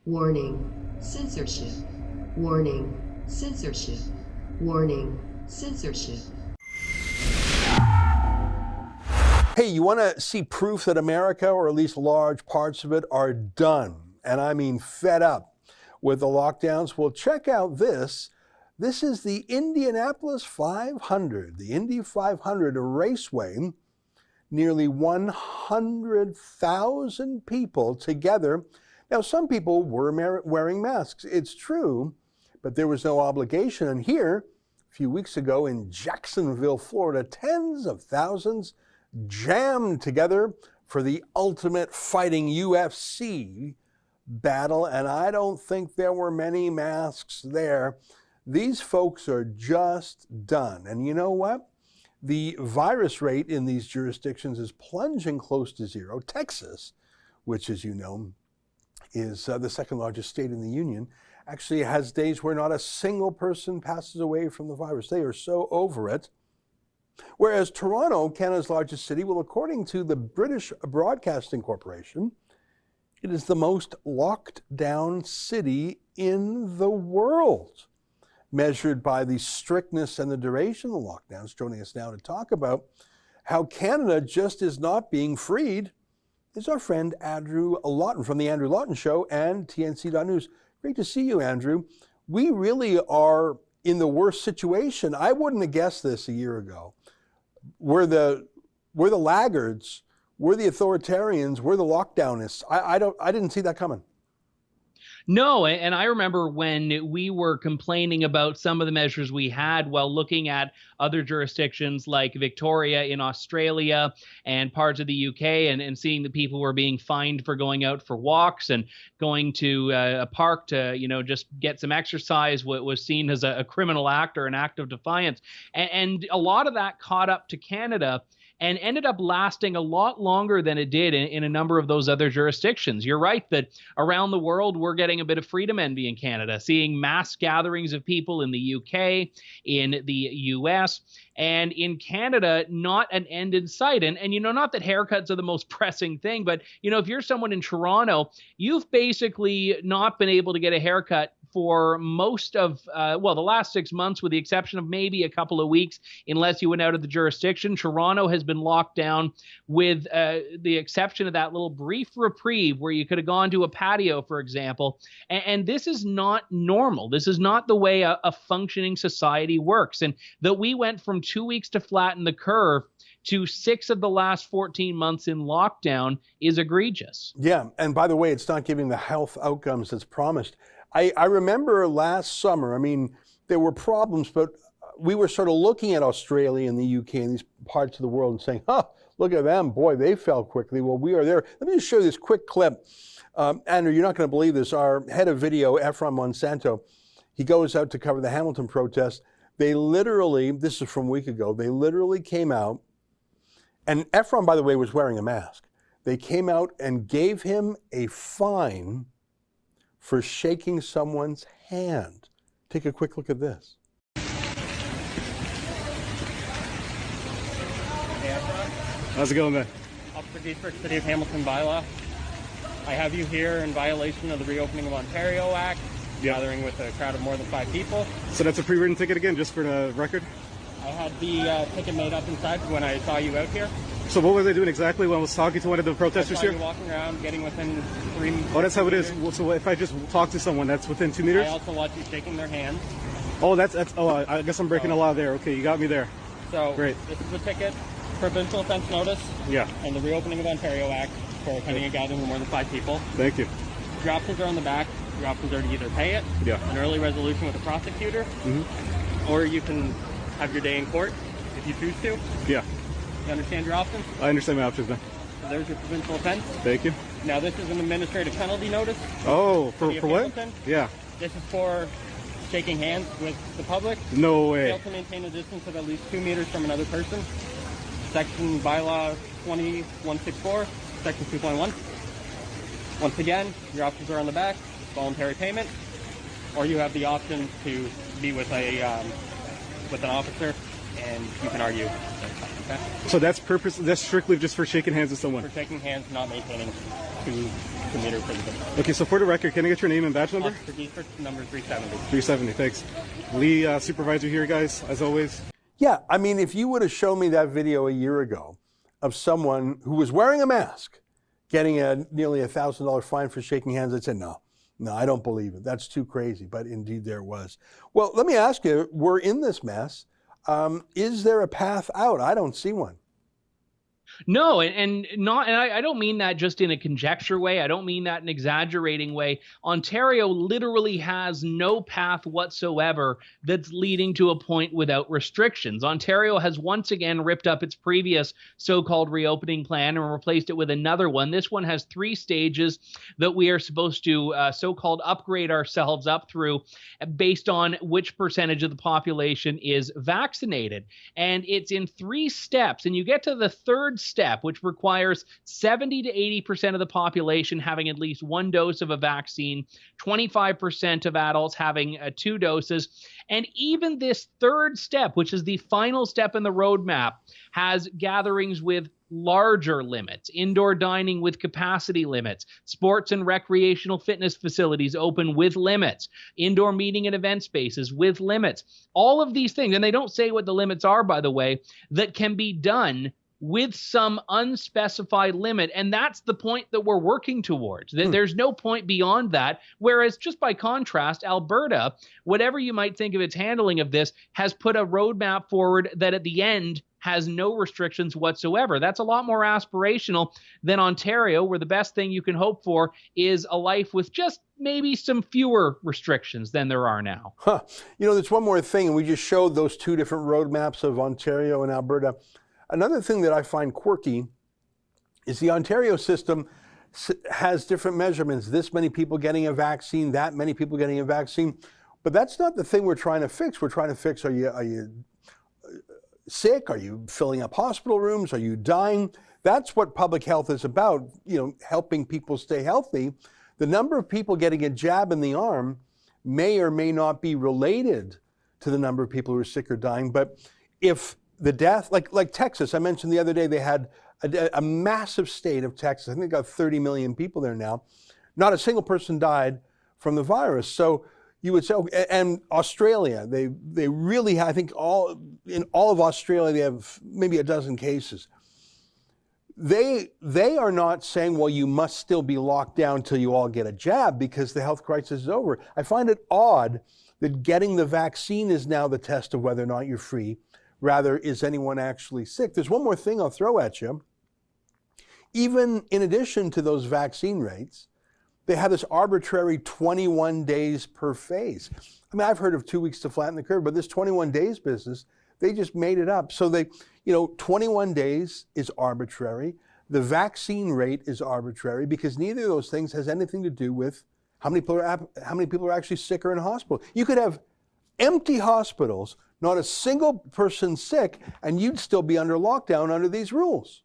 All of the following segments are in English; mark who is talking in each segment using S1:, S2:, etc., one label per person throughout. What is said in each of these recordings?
S1: Warning, censorship. Warning, censorship. Warning, censorship.
S2: Hey, you want to see proof that America, or at least large parts of it, are done, and I mean fed up with the lockdowns? Well, check out this. This is the Indianapolis 500, the Indy 500 raceway. Nearly 100,000 people together. Now, some people were wearing masks, it's true, but there was no obligation. And here, a few weeks ago in Jacksonville, Florida, tens of thousands jammed together for the ultimate fighting UFC battle, and I don't think there were many masks there. These folks are just done. And you know what? The virus rate in these jurisdictions is plunging close to zero. Texas, which, as you know, is the second largest state in the union, actually has days where not a single person passes away from the virus. They are so over it. Whereas Toronto, Canada's largest city, well, according to the British Broadcasting Corporation, it is the most locked down city in the world, measured by the strictness and the duration of the lockdowns. Joining us now to talk about how Canada just is not being freed is our friend Andrew Lawton from the Andrew Lawton Show and TNC.News. Great to see you, Andrew. We really are in the worst situation. I wouldn't have guessed this a year ago. We're the laggards, we're the authoritarians, we're the lockdownists. I didn't see that coming.
S3: No, and I remember when we were complaining about some of the measures we had while looking at other jurisdictions like Victoria in Australia and parts of the UK and seeing that people were being fined for going out for walks and going to a park to, just get some exercise, what was seen as a criminal act or an act of defiance. And a lot of that caught up to Canada and ended up lasting a lot longer than it did in a number of those other jurisdictions. You're right that around the world, we're getting a bit of freedom envy in Canada, seeing mass gatherings of people in the UK, in the US, and in Canada, not an end in sight. And not that haircuts are the most pressing thing, but, if you're someone in Toronto, you've basically not been able to get a haircut for most of, the last 6 months, with the exception of maybe a couple of weeks, unless you went out of the jurisdiction. Toronto has been locked down with the exception of that little brief reprieve where you could have gone to a patio, for example. And this is not normal. This is not the way a functioning society works. And that we went from 2 weeks to flatten the curve to 6 of the last 14 months in lockdown is egregious.
S2: Yeah, and by the way, it's not giving the health outcomes that's promised. I remember last summer, there were problems, but we were sort of looking at Australia and the UK and these parts of the world and saying, look at them, boy, they fell quickly. Well, we are there. Let me just show you this quick clip. Andrew, you're not going to believe this. Our head of video, Efron Monsanto, he goes out to cover the Hamilton protest. They literally, this is from a week ago, they literally came out, and Efron, by the way, was wearing a mask. They came out and gave him a fine for shaking someone's hand. Take a quick look at this.
S4: How's it going, man?
S5: Officer District, City of Hamilton bylaw. I have you here in violation of the Reopening of Ontario Act, gathering with a crowd of more than 5 people.
S4: So that's a pre-written ticket again, just for the record?
S5: I had the ticket made up inside when I saw you out here.
S4: So what was I doing exactly when I was talking to one of the protesters here?
S5: I saw you walking around, getting within 3 meters.
S4: Oh, that's how it is. So if I just talk to someone, that's within 2 meters?
S5: I also watch you shaking their hand.
S4: Oh, I guess I'm breaking the law there. Okay, you got me there.
S5: So
S4: great.
S5: This is a ticket, provincial offense notice, and the Reopening of Ontario Act for attending a gathering of more than 5 people.
S4: Thank you.
S5: Your options are on the back. Your options are to either pay it, an early resolution with a prosecutor, or you can have your day in court if you choose to.
S4: Yeah.
S5: You understand your options?
S4: I understand my options, man.
S5: So there's your provincial offense. Thank
S4: you.
S5: Now this is an administrative penalty notice.
S4: Oh, for what? Yeah.
S5: This is for shaking hands with the public.
S4: No way.
S5: Fail to maintain a distance of at least 2 meters from another person. Section bylaw 2164, section 2.1. Once again, your options are on the back. Voluntary payment, or you have the option to be with an officer, and you can argue. Okay?
S4: So that's strictly just for shaking hands with someone?
S5: For shaking hands, not maintaining 2 2 meters for the
S4: Okay, so for the record, can I get your name and badge number?
S5: Officer Giefer, number 370.
S4: 370, thanks. Lee, supervisor here, guys, as always.
S2: Yeah, I mean, if you would have shown me that video a year ago of someone who was wearing a mask getting a nearly $1,000 fine for shaking hands, I'd say, no, I don't believe it. That's too crazy. But indeed there was. Well, let me ask you, we're in this mess. Is there a path out? I don't see one.
S3: No, and I don't mean that just in a conjecture way. I don't mean that in an exaggerating way. Ontario literally has no path whatsoever that's leading to a point without restrictions. Ontario has once again ripped up its previous so-called reopening plan and replaced it with another one. This one has 3 stages that we are supposed to so-called upgrade ourselves up through based on which percentage of the population is vaccinated. And it's in 3 steps. And you get to the third step, which requires 70 to 80% of the population having at least 1 dose of a vaccine, 25% of adults having 2 doses. And even this third step, which is the final step in the roadmap, has gatherings with larger limits, indoor dining with capacity limits, sports and recreational fitness facilities open with limits, indoor meeting and event spaces with limits, all of these things. And they don't say what the limits are, by the way, that can be done with some unspecified limit. And that's the point that we're working towards. There's no point beyond that. Whereas just by contrast, Alberta, whatever you might think of its handling of this, has put a roadmap forward that at the end has no restrictions whatsoever. That's a lot more aspirational than Ontario, where the best thing you can hope for is a life with just maybe some fewer restrictions than there are now.
S2: You know, there's one more thing, and we just showed those 2 different roadmaps of Ontario and Alberta. Another thing that I find quirky is the Ontario system has different measurements. This many people getting a vaccine, that many people getting a vaccine. But that's not the thing we're trying to fix. We're trying to fix, are you sick? Are you filling up hospital rooms? Are you dying? That's what public health is about, you know, helping people stay healthy. The number of people getting a jab in the arm may or may not be related to the number of people who are sick or dying. But if the death, like Texas, I mentioned the other day, they had a massive state of Texas. I think they got 30 million people there now. Not a single person died from the virus. So you would say, and Australia, they really have, I think in all of Australia, they have maybe a dozen cases. They are not saying, well, you must still be locked down till you all get a jab because the health crisis is over. I find it odd that getting the vaccine is now the test of whether or not you're free. Rather, is anyone actually sick? There's one more thing I'll throw at you. Even in addition to those vaccine rates, they have this arbitrary 21 days per phase. I mean, I've heard of 2 weeks to flatten the curve, but this 21 days business, they just made it up. So 21 days is arbitrary. The vaccine rate is arbitrary because neither of those things has anything to do with how many people are actually sick or in hospital. You could have empty hospitals, not a single person sick, and you'd still be under lockdown under these rules.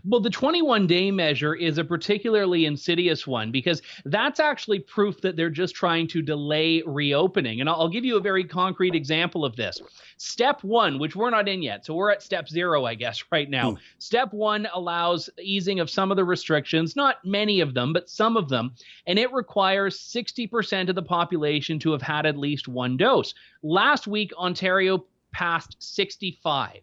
S3: Well, the 21-day measure is a particularly insidious one because that's actually proof that they're just trying to delay reopening. And I'll give you a very concrete example of this. Step 1, which we're not in yet, so we're at step 0, I guess, right now. Step 1 allows easing of some of the restrictions, not many of them, but some of them, and it requires 60% of the population to have had at least 1 dose. Last week, Ontario passed 65.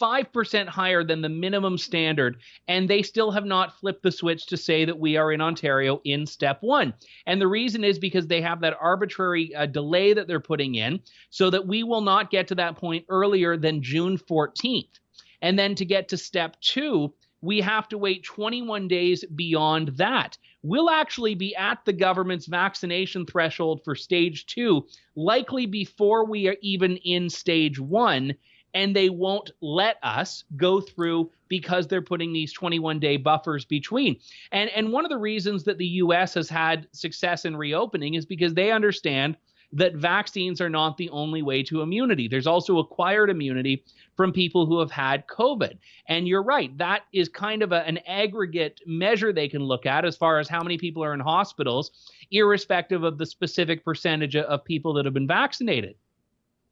S3: 5% higher than the minimum standard, and they still have not flipped the switch to say that we are in Ontario in step 1. And the reason is because they have that arbitrary delay that they're putting in so that we will not get to that point earlier than June 14th. And then to get to step 2, we have to wait 21 days beyond that. We'll actually be at the government's vaccination threshold for stage 2, likely before we are even in stage 1. And they won't let us go through because they're putting these 21-day buffers between. And one of the reasons that the U.S. has had success in reopening is because they understand that vaccines are not the only way to immunity. There's also acquired immunity from people who have had COVID. And you're right, that is kind of an aggregate measure they can look at as far as how many people are in hospitals, irrespective of the specific percentage of people that have been vaccinated.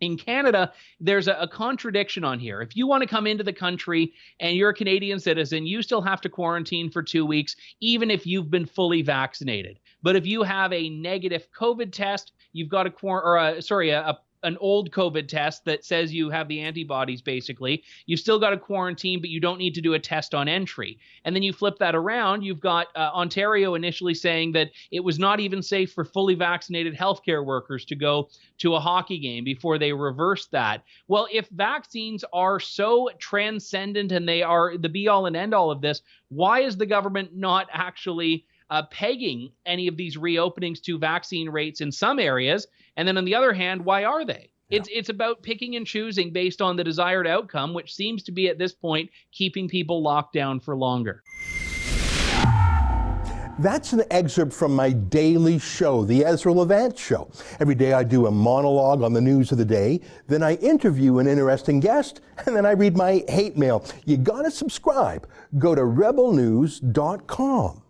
S3: In Canada, there's a contradiction on here. If you want to come into the country and you're a Canadian citizen, you still have to quarantine for 2 weeks, even if you've been fully vaccinated. But if you have a negative COVID test, you've got an old COVID test that says you have the antibodies, basically, you've still got to quarantine, but you don't need to do a test on entry. And then you flip that around, you've got Ontario initially saying that it was not even safe for fully vaccinated healthcare workers to go to a hockey game before they reversed that. Well, if vaccines are so transcendent and they are the be-all and end-all of this, why is the government not actually pegging any of these reopenings to vaccine rates in some areas? And then on the other hand, why are they? Yeah. It's about picking and choosing based on the desired outcome, which seems to be at this point keeping people locked down for longer.
S2: That's an excerpt from my daily show, The Ezra Levant Show. Every day I do a monologue on the news of the day, then I interview an interesting guest, and then I read my hate mail. You gotta subscribe. Go to rebelnews.com.